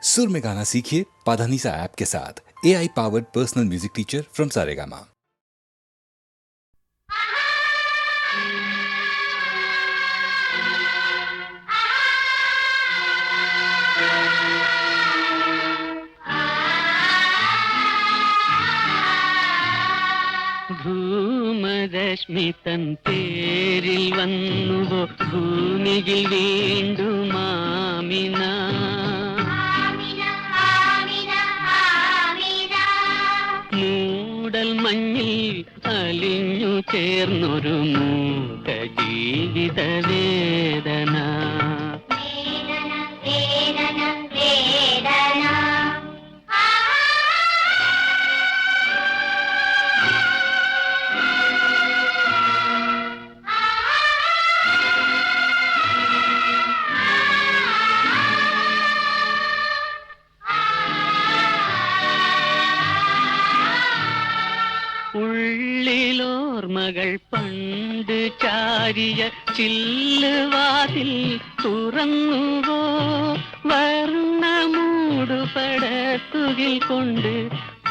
सुर में गाना सीखिए पाधानीसा ऐप के साथ। AI powered personal music teacher from Saregama. ധൂമരശ്മി തൻ തേരിൽ വന്നുവോ ഭൂമിയിൽ വീണ്ടും മാമിന. മൂടൽ മഞ്ഞിൽ അലിഞ്ഞു ചേർന്നൊരു മൂക ജീവിത വേദന. ഉള്ളിലോർമകൾ പണ്ട് ചാരിയ ചില്ലുവാതിൽ തുറന്നുവോ, വർണ്ണമൂടുപടത്തുകിൽ കൊണ്ട്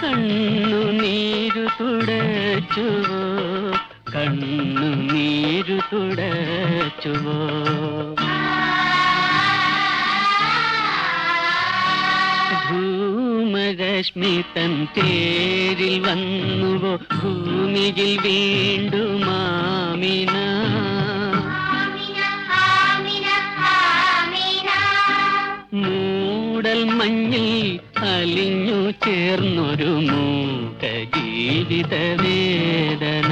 കണ്ണുനീരു തുടച്ചുവോ, കണ്ണുനീരു തുടച്ചുവോ. ധൂമരശ്മി തൻ തേരിൽ വന്നുവോ ഭൂമിയിൽ വീണ്ടും മാമിന. മൂടൽ മഞ്ഞിൽ അലിഞ്ഞു ചേർന്നൊരു മൂക ജീവിത വേദന.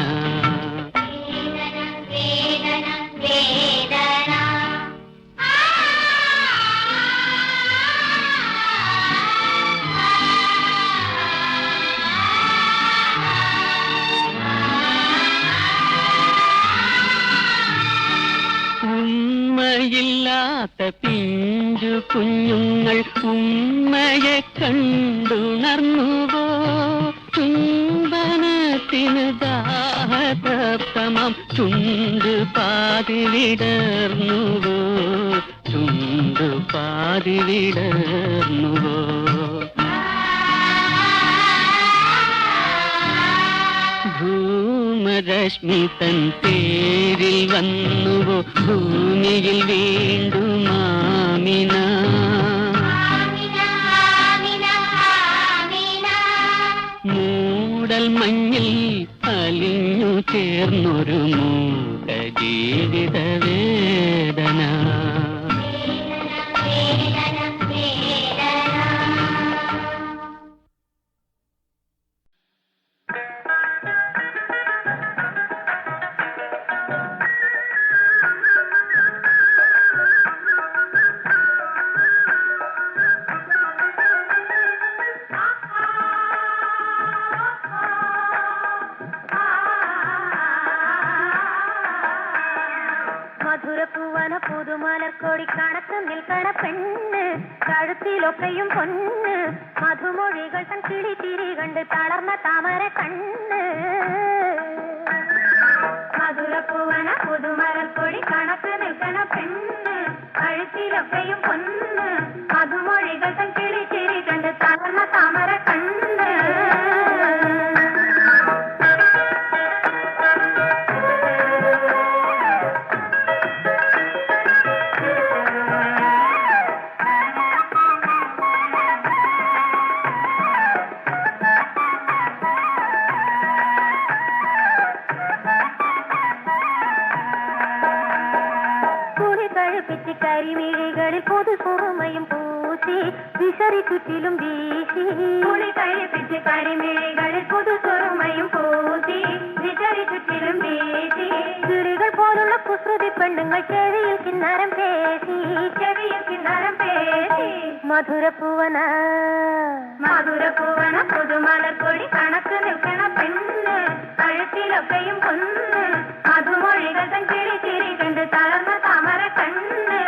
ഉമ്മയില്ലാത്ത പിഞ്ചു കുഞ്ഞുങ്ങൾ ഉമ്മയെ കണ്ടുണർന്നുവോ, ചുംബനത്തിന് ദാഹതപ്തമാം ചുണ്ട് പാതി വിടർന്നുവോ, ചുണ്ട് പാതി വിടർന്നുവോ. ധൂമരശ്മി തൻ തേരിൽ വന്നുവോ ഭൂമിയിൽ വീണ്ടും മാമിന. മൂടൽ മഞ്ഞിൽ അലിഞ്ഞു ചേർന്നൊരു മൂക ജീവിത വേദന. മധുരപ്പൂവന പുതുമലർക്കൊടി കണക്ക് നിൽക്കണ പെണ്ണ്, കഴുത്തിലൊക്കെയും പൊന്ന്, മധുമൊഴികൾ തൻ കിളിത്തിരി കണ്ട് തളർന്ന താമര കണ്ണ്. മധുരപ്പൂവന പുതുമലർക്കൊടി കണക്ക് നിൽക്കണ പെണ്ണ്, കഴുത്തിലൊക്കെയും പൊന്ന്, മധുമൊഴികൾ തൻ കിളിത്തിരി കണ്ട് തളർന്ന താമര കണ്ണ്. കരിമിഴികളിൽ പൊതു സുറുമയും പൂശി വിശറി ചുറ്റിലും വീശി, കുളി കഴിപ്പിച്ച് കരിമിഴികളിൽ പൊതു സുറുമയും പൂശി വിശറി ചുറ്റിലും വീശി, കിളികൾ പോലുള്ള കുസൃതി പെണ്ണുങ്ങൾ ചെവിയിൽ കിന്നാരം പേശി, ചെവിയിൽ കിന്നാരം പേശി. മധുരപ്പൂവന മധുരപ്പൂവന പുതുമലർക്കൊടി കണക്ക് നിൽക്കണ പെണ്ണ്, കഴുത്തിലൊക്കെയും കൊന്ന്, മധുമൊഴികൾ തൻ കിളി ചിരി കണ്ട് തളർന്ന താമര കണ്ണ്.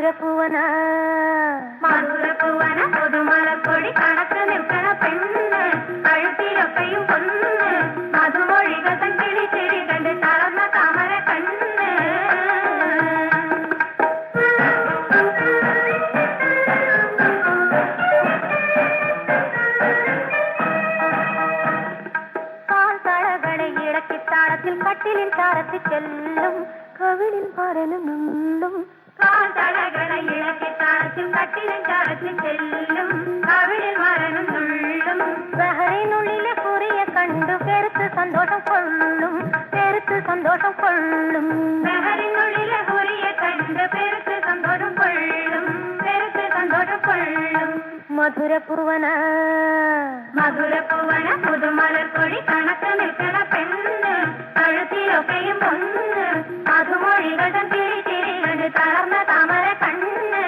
മധുരപ്പൂവന മധുരപ്പൂവന പുതുമലക്കൊടി കണക്ക് നിൽക്കണ പെണ്ണ് കഴുത്തിലൊക്കെയും പൊന്ന് മധുമൊഴികൾ തൻ കിളി ചിരി കണ്ട് തളർന്ന താമര കണ്ണ് കാൽത്തളകളെ ഇളക്കി താളത്തിൽ കട്ടിലിൻ ചാരത്തിൽ ചെല്ലും കവിളിൽ പരലുന്നുള്ളും കാൽത്തളകളെ ഇളക്കി താളത്തിൽ കട്ടിലിൻ ചാരത്തിൽ ചെല്ലും കവിളിൽ മരനുള്ളും ബഹറിനുള്ളിലെ കുറിയെ കണ്ടു പെരുത്ത് സന്തോഷം കൊള്ളും പെരുത്ത് സന്തോഷം കൊള്ളും ബഹറിനുള്ളിലെ കുറിയെ കണ്ട് പെരുത്ത് സന്തോഷം കൊള്ളും പെരുത്ത് സന്തോഷം കൊള്ളും മധുരപ്പൂവന മധുരപ്പൂവന പുതുമലക്കൊടി കണക്ക് നിൽക്കണ പെണ്ണ് കഴുത്തിലൊക്കെയും പൊന്ന് മധുമൊഴികൾ തൻ കിളി ചിരി കണ്ട് തളർന്ന താമര കണ്ണ്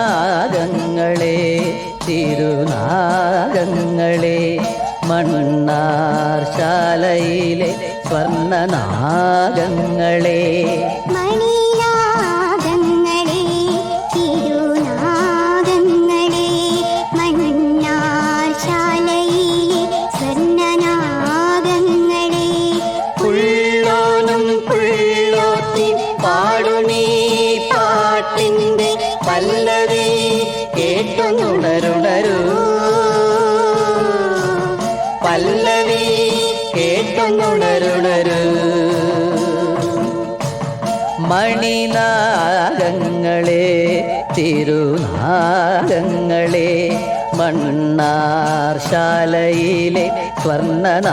മണിനാഗങ്ങളെ തിരുനാഗങ്ങളെ മണ്ണാർ ശാലയിലെ സ്വർണ്ണനാഗങ്ങളെ മണിനാഗങ്ങളെ തിരുനാഗങ്ങളെ മണ്ണാർ ശാലയിലെ സ്വർണ്ണനാഗങ്ങളെ പുള്ളോനും പുള്ളോത്തി പാടുമീ പാട്ടിൻ്റെ പല്ലവി കേട്ടുണരുണരൂ പല്ലവി കേട്ടുണരുണരൂ മണിനാഗങ്ങളെ തിരുനാഗങ്ങളെ മണ്ണാർ ശാലയിലെ സ്വർണ്ണനാഗങ്ങളെ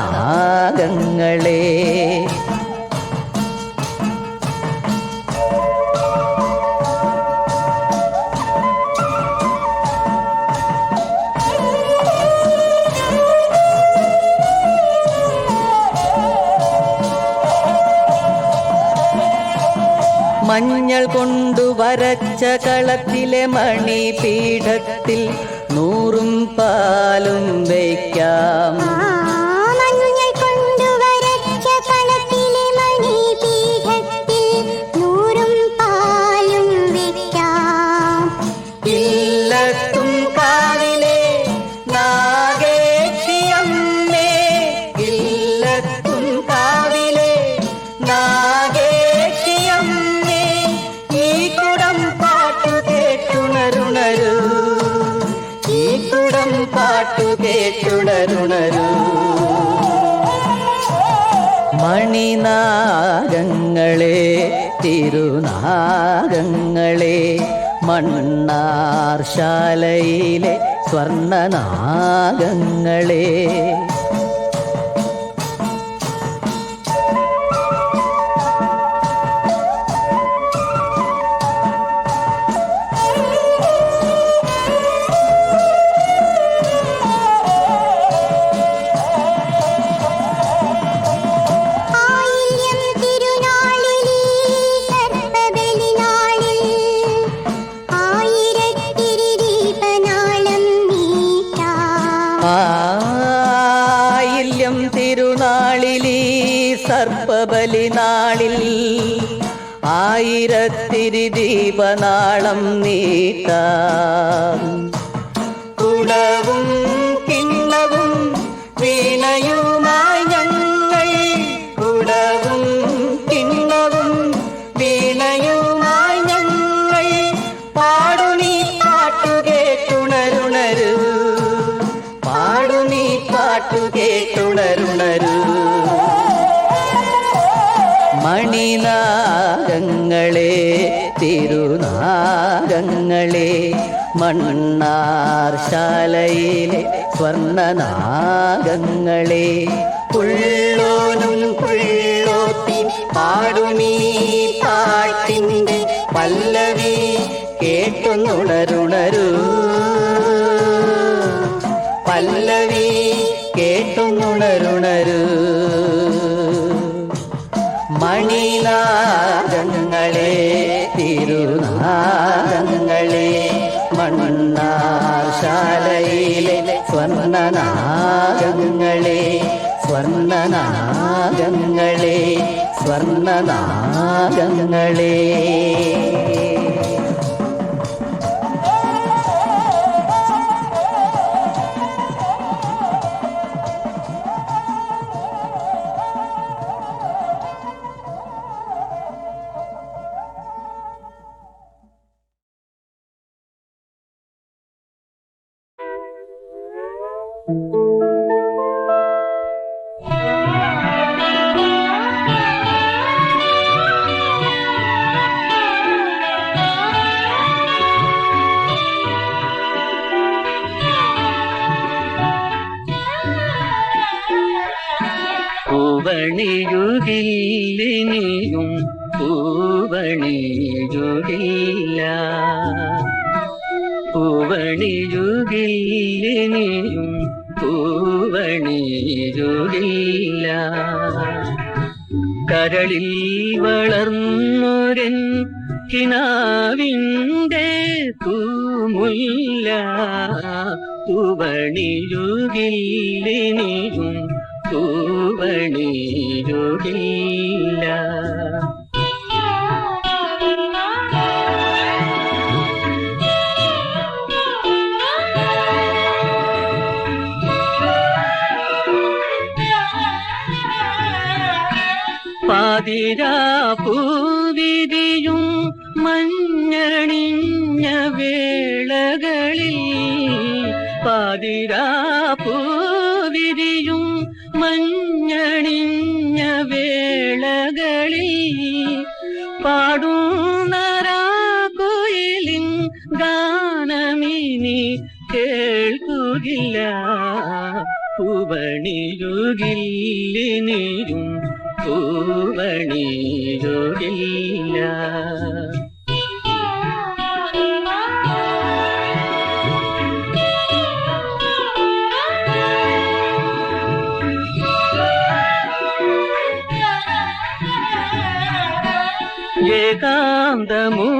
മഞ്ഞൾ കൊണ്ടു വരച്ച കളത്തിലെ മണിപീഠത്തിൽ നൂറും പാലും വയ്ക്കാം മഞ്ഞൾ കൊണ്ടു വരച്ച കളത്തിലെ മണിപീഠത്തിൽ നൂറും പാലും വെക്കാം ഇല്ലത്തും കാവിലെ നാഗേക്ഷിയമ്മേ ഇല്ലത്തും കാവിലെ നാഗേക്ഷിയമ്മേ ഈ കുടം പാട്ടു കേട്ടുണരുണരൂ ഈ കുടം പാട്ടു കേട്ടുണരുണരൂ മണിനാഗങ്ങളെ തിരുനാഗങ്ങളെ മണ്ണാർ ശാലയിലെ സ്വർണ്ണനാഗങ്ങളെ ആയില്യം തിരുനാളിൽ സർപ്പബലി നാളിൽ ആയിരത്തിരുദീപനാളം നീട്ടാം ആയില്യം തിരുനാളിലീ സർപ്പബലി നാളിൽ ആയിരത്തിരുദീപനാളം നീട്ടാം കുടവും കിണ്ണവും വീണയുമായി ഞങ്ങൾ കുടവും കിണ്ണവും വീണയുമായി ഞങ്ങൾ പാടുമീ പാട്ടു കേട്ടുണരുണരൂ പാടുമീ പാട്ടു കേട്ടുണരുണരൂ മണിനാഗങ്ങളെ തിരുനാഗങ്ങളെ മണ്ണാർ ശാലയിലെ സ്വർണ്ണനാഗങ്ങളെ പുള്ളോനും പുള്ളോത്തി പാടുമീ പാട്ടിൻ്റെ പല്ലവി കേട്ടുണരുണരൂ മണിനാദങ്ങളെ തിരുനാദങ്ങളെ മണ്ണാശാലയിലെ സ്വർണ്ണനാദങ്ങളെ സ്വർണ്ണനാദങ്ങളെ സ്വർണ്ണനാദങ്ങളെ. പൂവണിയുകില്ലിനിയും പൂവണിയുകില്ല, പൂവണിയുകില്ലിനിയും പൂവണിയുകില്ല. കരളിൽ വളർന്നൊരൻ കിനാവിൻ്റെ തൂമുല്ല, പൂവണിയുകില്ലിനിയും പൂവണിയുകില്ല. പാതിരാ പൂവിരിയും മഞ്ഞണിഞ്ഞ വേളകളിൽ, പാതിരാ പൂവിരിയും മഞ്ഞണിഞ്ഞ വേളകളിൽ പാടുന്നരാകുയിലിൻ ഗാനമിനി കേൾക്കുകില്ല, പൂവണിയുകില്ലിനിയും പൂവണിയുകില്ല.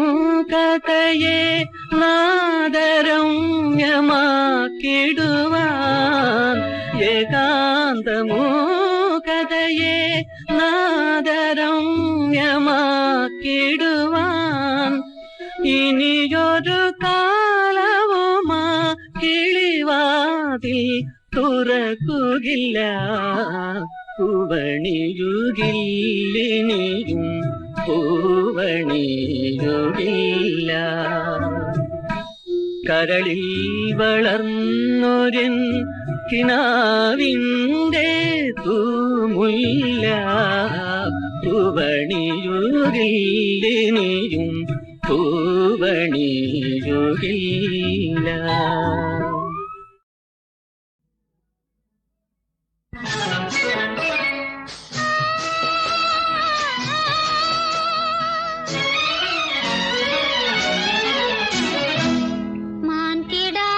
ഏകാന്തമൂകതയെ നാദരമ്യമാക്കിടുവാൻ, ഏകാന്തമൂകതയെ നാദരമ്യമാക്കിടുവാൻ ഇനിയൊരു കാലവുമാ കിളിവാതിൽ തുറക്കുകില്ല, പൂവണിയുകില്ലിനിയും പൂവണിയുകില്ല. കരളിൽ വളർന്നൊരൻ കിനാവിൻ്റെ തൂമുല്ല, പൂവണിയുകില്ലിനിയും പൂവണിയുകില്ല. മാൻകിടാ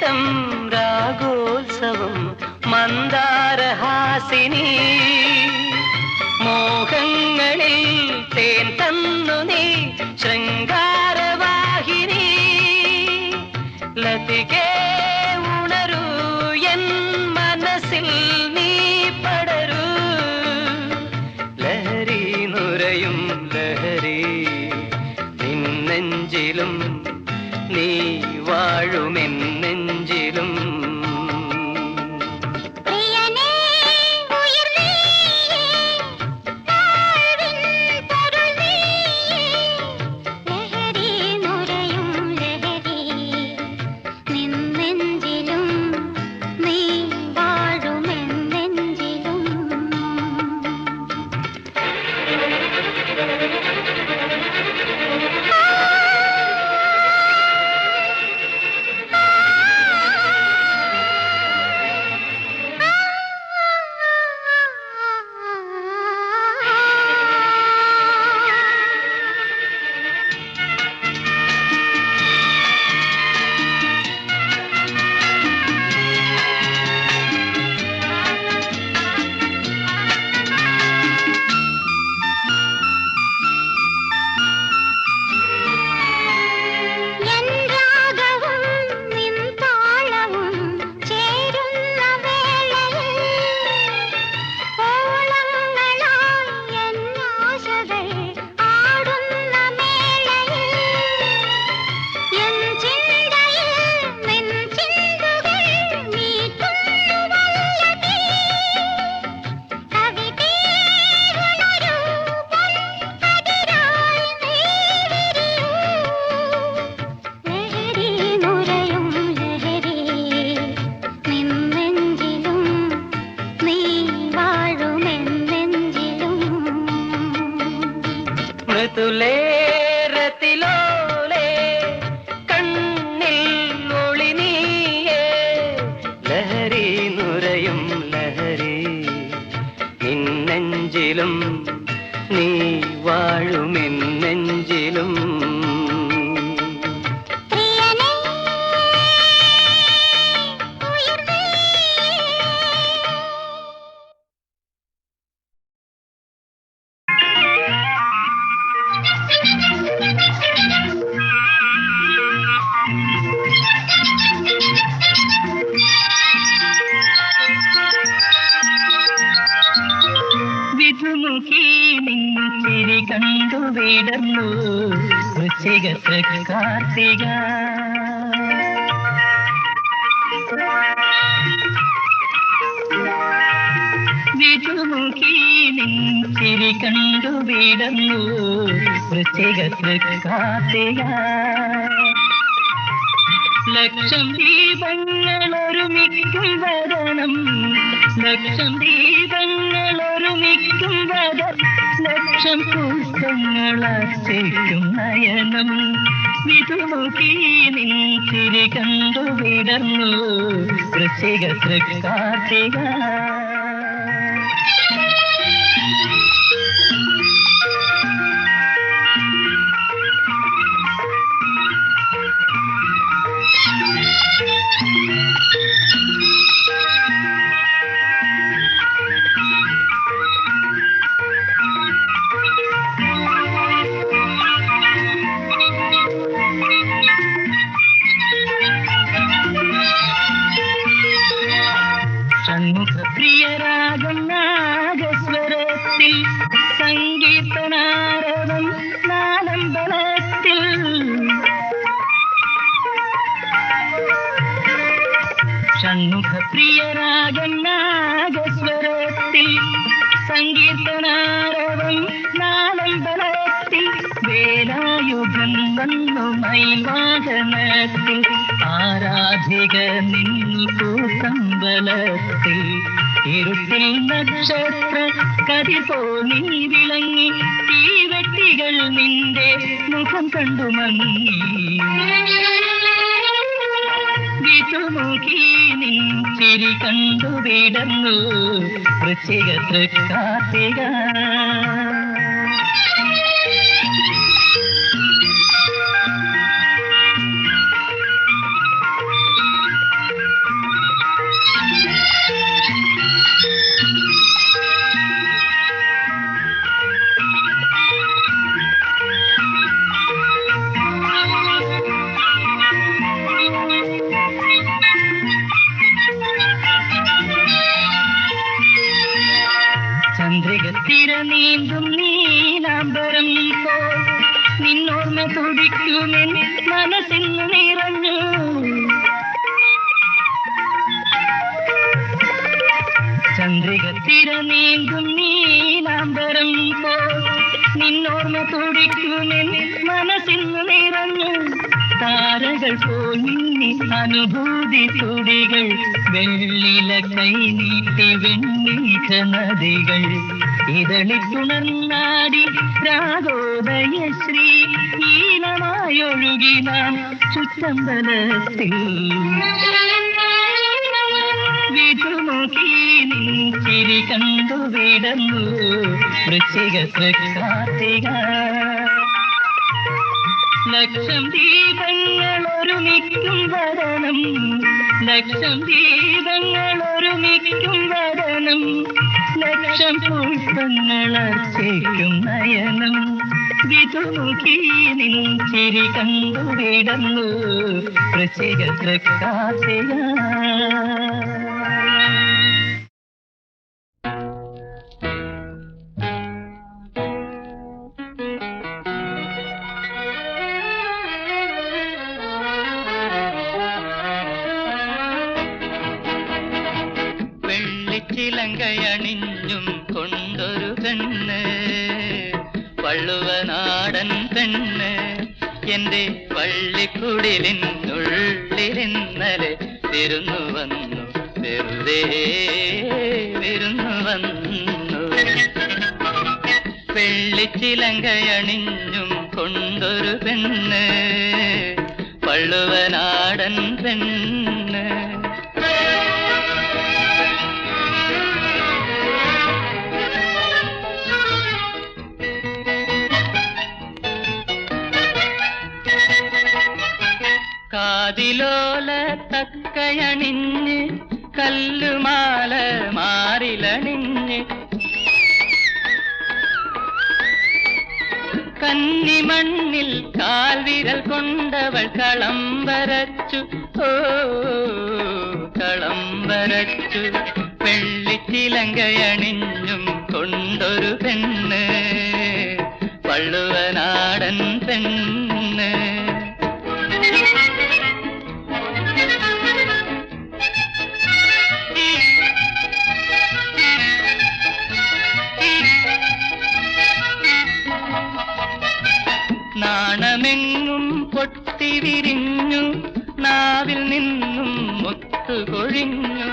രക്തം രാഗോത്സവം മന്ദാരഹാസിനി മോഹങ്ങളിൽ തേൻ തന്നു നീ ശൃംഗാരവാഹിനി ലതികേ ഉണരൂ എൻ മനസ്സിൽ നീ പടരൂ ലഹരി നുരയും ലഹരി നിന്നെഞ്ചിലും നീ വാഴുമെൻ നെഞ്ചിലും പ്രിയനേ ഉയിർ നീയേ താഴ്വിൻ പൊരുൾ നീയേ ലഹരി നുരയും ലഹരി നിന്നെഞ്ചിലും നീ വാഴുമെൻ നെഞ്ചിലും എൻ രാഗവും നിൻ താളവും ചേരുന്ന വേളയിൽ ഓളങ്ങളായി എൻ ആശകൾ ആടുന്ന മേളയിൽ എൻ ചിന്തയിൽ നിൻ ചിന്തകൾ നീട്ടുന്നു വല്ലഭി കവിതേ ഉണരൂ പൊൻകതിരായി നീ വിരിയൂ ലഹരി നുരയും ലഹരി നിന്നെഞ്ചിലും നീ വാഴുമെൻ നെഞ്ചിലും മൃദുലേരത്തിലോലേ കണ്ണിൽ ഒളി നീയേ ലഹരി നുരയും ലഹരി നിന്നെഞ്ചിലും നീ വാഴുമെൻ നെഞ്ചിലും പ്രിയനേ ഉയിർ നീയേ വിധുമുഖി നിന്നിരി കണ്ടു വിടർന്നു വൃശ്ചിക കാർത്തിക വിധുമുഖി നിന്നിരി കണ്ടു വിടർന്നു വൃശ്ചിക കാർത്തിക ലക്ഷം ദീപങ്ങൾ ഒരുമിക്കും വരണം ലക്ഷം ദീപങ്ങൾ ഒരുമിക്കും വരം ലക്ഷം പുഷ്പങ്ങൾ അർച്ചിക്കും നയനം വിധുമുഖി നിൻ ചിരി കണ്ടു വിടർന്നു വൃശ്ചിക കാർത്തിക ഷൺമുഖപ്രിയരാഗം നാഗസ്വരത്തിൽ സംഗീതനാരവം നാലമ്പലത്തിൽ ഷൺമുഖപ്രിയരാഗം നാഗസ്വരത്തിൽ സംഗീതനാരവം നാലമ്പലത്തിൽ വേലായുധൻ വന്നു മൈവാഹനത്തിൽ ആരാധിക നിന്നു പൂക്കമ്പലത്തിൽ ഇരുട്ടിൽ നക്ഷത്ര കതിപോ നീ വിളങ്ങി തീവെട്ടികൾ നിന്റെ മുഖം കണ്ടു മങ്ങി വിധുമുഖി നിൻ ചിരി കണ്ടു വിടർന്നു വൃശ്ചിക കാർത്തിക തിര നീന്തും നീലാംബരം പോൽ നിന്നോർമ്മ തുടിക്കുമെൻ മനസ്സിന്ന് നിറഞ്ഞു. ചന്ദ്രിക തിര നീന്തും നീലാംബരം പോൽ നിന്നോർമ്മ തുടിക്കുമെൻ മനസ്സിന്ന് നിറഞ്ഞു. താരകൾ പോൽ നിന്നി അനുഭൂതി തുടികൾ വെള്ളില കൈ നീട്ടി വെണ്ണീക നദികൾ ഇതളിത്തുണർന്നാടി രാഗോദയശ്രീ ഈനമായൊഴുകി നാം ചുറ്റമ്പലത്തിൽ. വീട്ടുനോക്കി നിൻ ചിരി കണ്ടു വിടന്നു വൃശ്ചിക തൃക്കാർത്തിക. ലക്ഷം ദീപങ്ങൾ ഒരുമിക്കും വദനം, ലക്ഷം ദീപങ്ങൾ ഒരുമിക്കും വദനം, ലക്ഷം പുഷ്പങ്ങൾ അർച്ചിക്കും നയനം. വിതുമുഖി നിൻ ചിരി കണ്ടു വിടന്നു വൃശ്ചിക തൃക്കാർത്തിക. ചിലങ്കയണിഞ്ഞും കൊണ്ടൊരു പെണ്ണ്, വള്ളുവനാടൻ പെണ്ണ്, എന്റെ വള്ളിക്കുടിലിനുള്ളിലിന്നലെ വിരുന്നു വന്നു, വെറുതെ വിരുന്നു വന്നു. വെള്ളിച്ചിലങ്കയണിഞ്ഞും കൊണ്ടൊരു പെണ്ണ്, വള്ളുവനാടൻ പെണ്ണ്. കാതിലോല തക്കയണിഞ്ഞ് കല്ലുമാല മാറിലണിഞ്ഞ് കന്നിമണ്ണിൽ കാൽവിരൽ കൊണ്ടവൾ കളം വരച്ചു, ഓ കളം വരച്ചു. വെള്ളിച്ചിലങ്കയണിഞ്ഞും കൊണ്ടൊരു പെണ്ണ്, വള്ളുവനാടൻ പെണ്ണ്. നാണമെങ്ങും പൊട്ടി വിരിഞ്ഞു, നാവിൽ നിന്നും മുത്തുകൊഴിഞ്ഞു.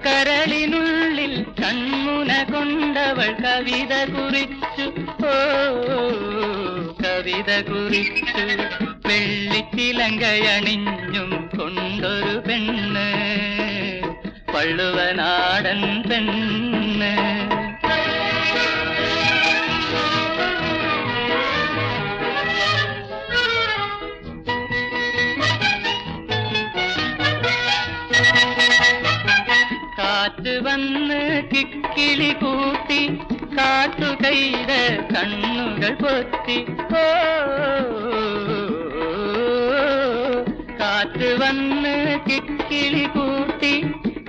കരളിനുള്ളിൽ കൺമുന കൊണ്ടവൾ കവിത കുറിച്ചു, ഓ കവിത കുറിച്ചു. വെള്ളിച്ചിലങ്കയണിഞ്ഞും കൊണ്ടൊരു പെണ്ണ്, വള്ളുവനാടൻ പെണ്ണ്. കാറ്റ് വന്ന് കിക്കിളി കൂട്ടി, കാട്ടുകൈയുടെ കണ്ണുകൾ പൊത്തി, ഓ കാറ്റ് വന്ന് കിക്കിളി കൂട്ടി,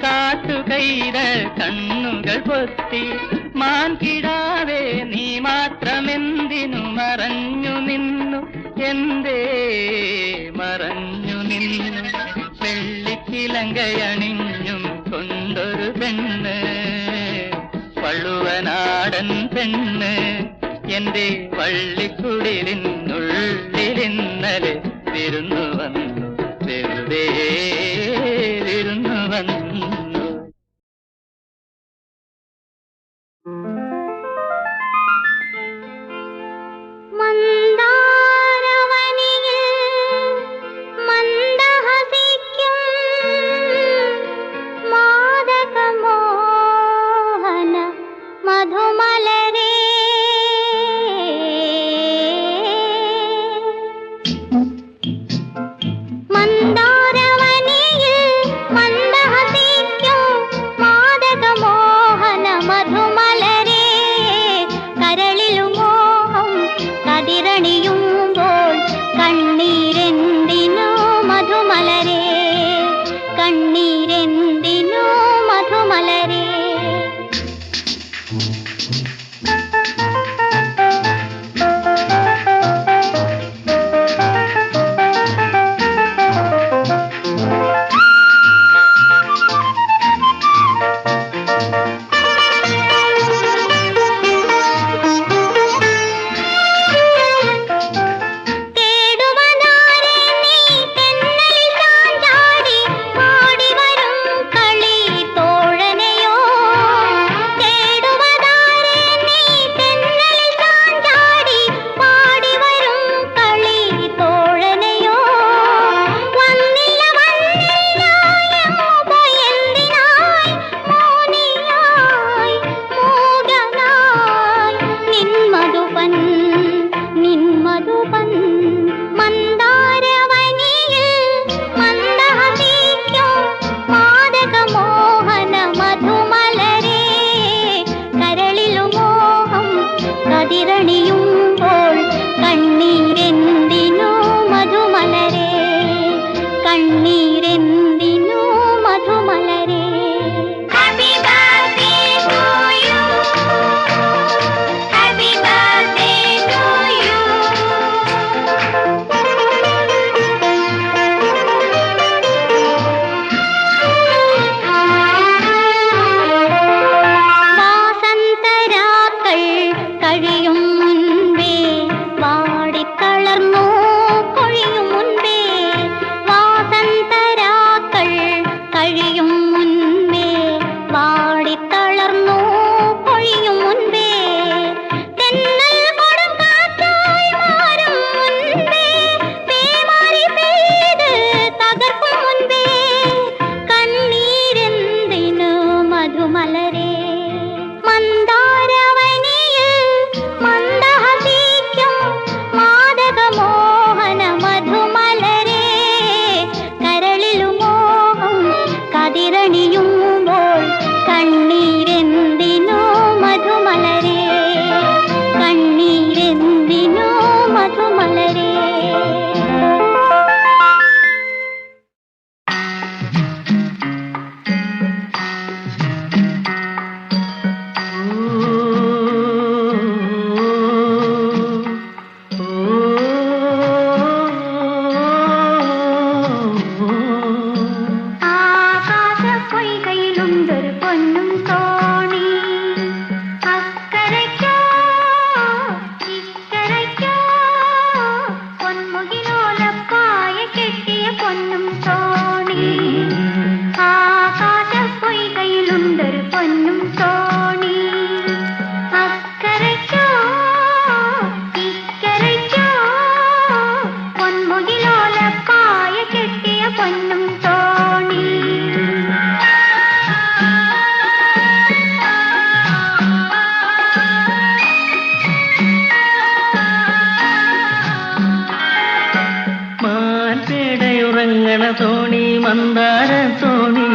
കാട്ടുകൈയുടെ കണ്ണുകൾ പൊത്തി. മാൻകിടാവേ നീ മാത്രമെന്തിനു മറഞ്ഞു നിന്നു, എന്തേ മറഞ്ഞു നിന്നു. വെള്ളിച്ചിലങ്കയണിഞ്ഞും കൊണ്ടൊരു പെണ്ണ്, വള്ളുവനാടൻ പെണ്ണ്, എന്റെ വള്ളിക്കുടിലിനുള്ളിലിന്നലെ വിരുന്നു വന്നു, വെറുതെ വിരുന്നു വന്നു. തോണി മന്ദാര തോണി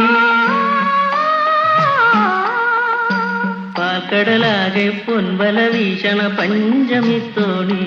പാൽക്കടലാകെ പൊൻവല വീശണ പഞ്ചമി തോണി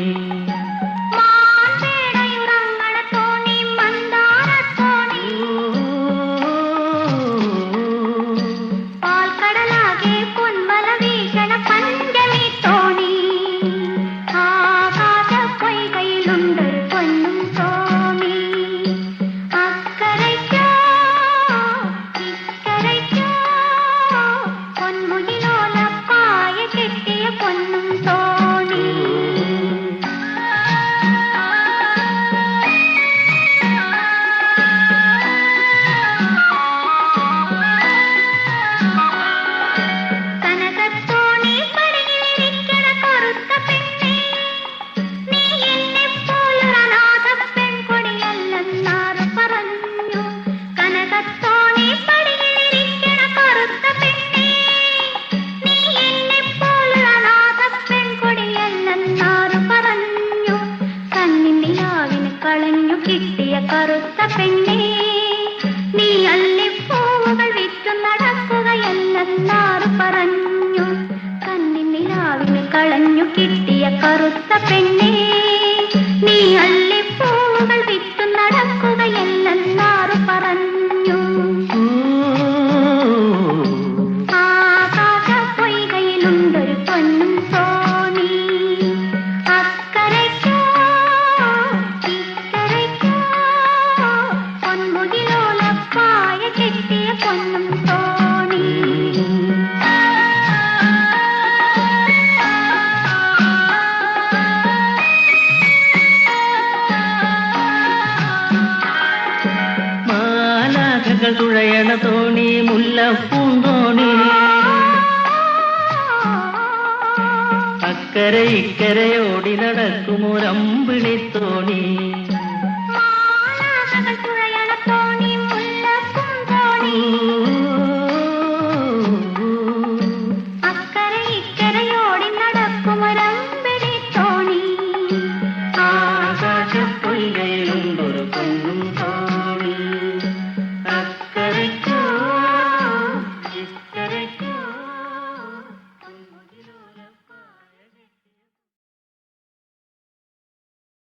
കിട്ടിയ കറുത്ത പെണ്ണേ നീ അള്ളിപ്പൂവുകൾ വിറ്റു നടക്കുകയല്ലെന്നാറ് പറഞ്ഞു കണ്ണിൻ നിലാവിന് കളഞ്ഞു കിട്ടിയ കറുത്ത പെണ്ണേ നീ അള്ളിപ്പൂവുകൾ വിറ്റു നടക്കുകയല്ലെന്നാറ് പറഞ്ഞു ആകാശ പൊയ്കയിലുണ്ടൊരു പൊന്നും തോണി അക്കരയ്ക്കോ പൊന്മുകിലോലപ്പായ കെട്ടിയ പൊന്നും തോണി മാലാഖകൾ തുഴയണ തോണി മുല്ലപ്പൂന്തോണി അക്കരെ ഇക്കരയോടി നടക്കുമൊരമ്പിളിത്തോണി